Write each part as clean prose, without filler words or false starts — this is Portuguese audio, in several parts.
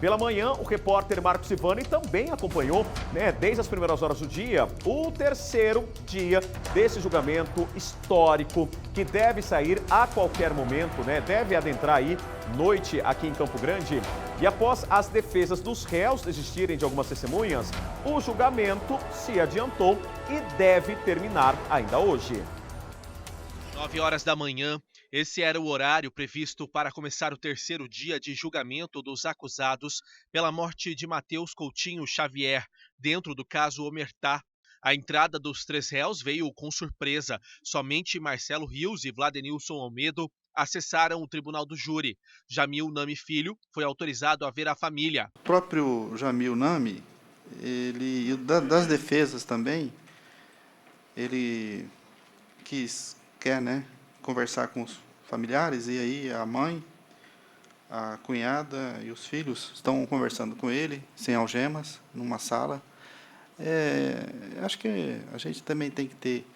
Pela manhã, o repórter Marcos Ivani também acompanhou, desde as primeiras horas do dia, o terceiro dia desse julgamento histórico que deve sair a qualquer momento, deve adentrar aí noite aqui em Campo Grande. E após as defesas dos réus desistirem de algumas testemunhas, o julgamento se adiantou e deve terminar ainda hoje. 9 horas da manhã, esse era o horário previsto para começar o terceiro dia de julgamento dos acusados pela morte de Matheus Coutinho Xavier, dentro do caso Omertá. A entrada dos 3 réus veio com surpresa. Somente Marcelo Rios e Vladenilson Almedo acessaram o tribunal do júri. Jamil Nami Filho foi autorizado a ver a família. O próprio Jamil Nami, das defesas também, ele quer conversar com os familiares, e aí a mãe, a cunhada e os filhos estão conversando com ele, sem algemas, numa sala. Acho que a gente também tem que ter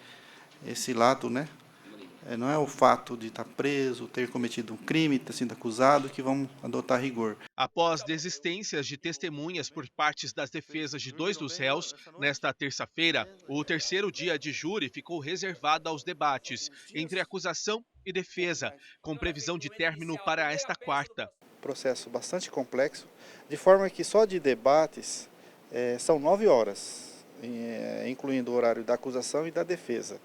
esse lado, não é o fato de estar preso, ter cometido um crime, ter sido acusado, que vamos adotar rigor. Após desistências de testemunhas por partes das defesas de 2 dos réus, nesta terça-feira, o terceiro dia de júri ficou reservado aos debates entre acusação e defesa, com previsão de término para esta quarta. Processo bastante complexo, de forma que só de debates são 9 horas, incluindo o horário da acusação e da defesa.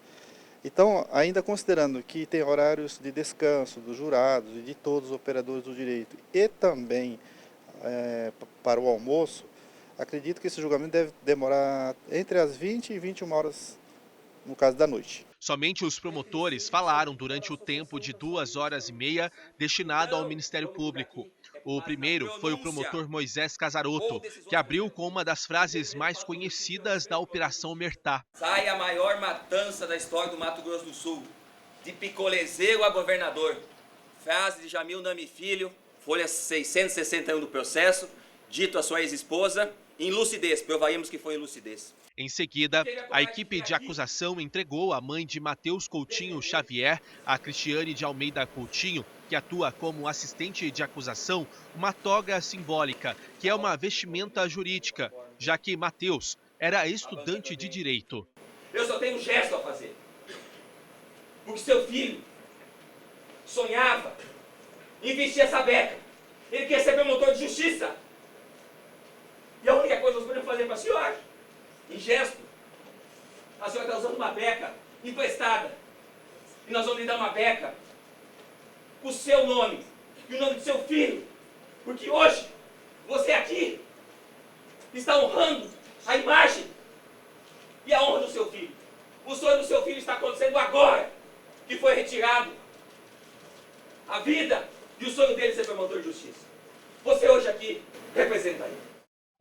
Então, ainda considerando que tem horários de descanso dos jurados e de todos os operadores do direito e também para o almoço, acredito que esse julgamento deve demorar entre as 20 e 21 horas, no caso da noite. Somente os promotores falaram durante o tempo de 2 horas e meia destinado ao Ministério Público. O primeiro foi o promotor Moisés Casarotto, que abriu com uma das frases mais conhecidas da Operação Omertá. Sai a maior matança da história do Mato Grosso do Sul, de picolezeiro a governador. Frase de Jamil Nami Filho, folha 661 do processo, dito à sua ex-esposa, em lucidez, provaríamos que foi em lucidez. Em seguida, a equipe de acusação entregou à mãe de Matheus Coutinho Xavier, a Cristiane de Almeida Coutinho, que atua como assistente de acusação, uma toga simbólica, que é uma vestimenta jurídica, já que Matheus era estudante de direito. Eu só tenho um gesto a fazer. Porque seu filho sonhava em vestir essa beca. Ele quer ser promotor de justiça. E a única coisa que nós podemos fazer para a senhora, em gesto, a senhora está usando uma beca emprestada. E nós vamos lhe dar uma beca com o seu nome e o nome do seu filho. Porque hoje, você aqui está honrando a imagem e a honra do seu filho. O sonho do seu filho está acontecendo agora, que foi retirado a vida e o sonho dele ser promotor de justiça. Você hoje aqui representa ele.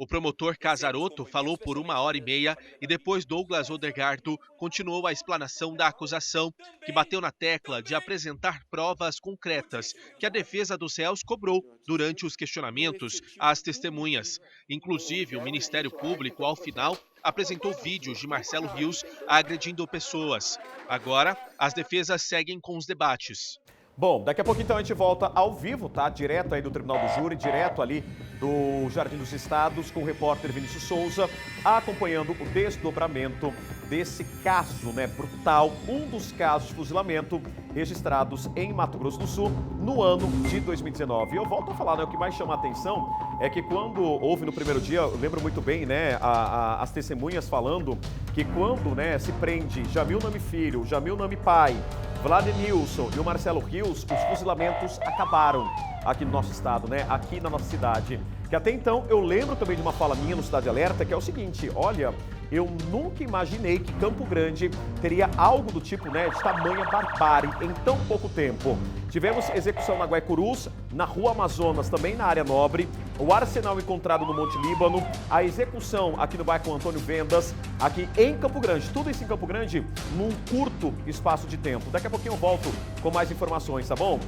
O promotor Casarotto falou por 1 hora e meia e depois Douglas Odegardo continuou a explanação da acusação, que bateu na tecla de apresentar provas concretas que a defesa dos réus cobrou durante os questionamentos às testemunhas. Inclusive, o Ministério Público, ao final, apresentou vídeos de Marcelo Rios agredindo pessoas. Agora, as defesas seguem com os debates. Bom, daqui a pouco então a gente volta ao vivo, tá? Direto aí do Tribunal do Júri, direto ali do Jardim dos Estados, com o repórter Vinícius Souza, acompanhando o desdobramento desse caso, brutal, um dos casos de fuzilamento registrados em Mato Grosso do Sul no ano de 2019. E eu volto a falar, o que mais chama a atenção é que quando houve no primeiro dia, eu lembro muito bem, as testemunhas falando que quando, se prende Jamil Nami Filho, Jamil Nami Pai, Vladenilson e o Marcelo Rios, os fuzilamentos acabaram aqui no nosso estado, aqui na nossa cidade. Que até então eu lembro também de uma fala minha no Cidade Alerta, que é o seguinte: olha, eu nunca imaginei que Campo Grande teria algo do tipo, de tamanha barbárie em tão pouco tempo. Tivemos execução na Guaicurus, na Rua Amazonas, também na área nobre, o arsenal encontrado no Monte Líbano, a execução aqui no bairro Antônio Vendas, aqui em Campo Grande. Tudo isso em Campo Grande num curto espaço de tempo. Daqui a pouquinho eu volto com mais informações, tá bom?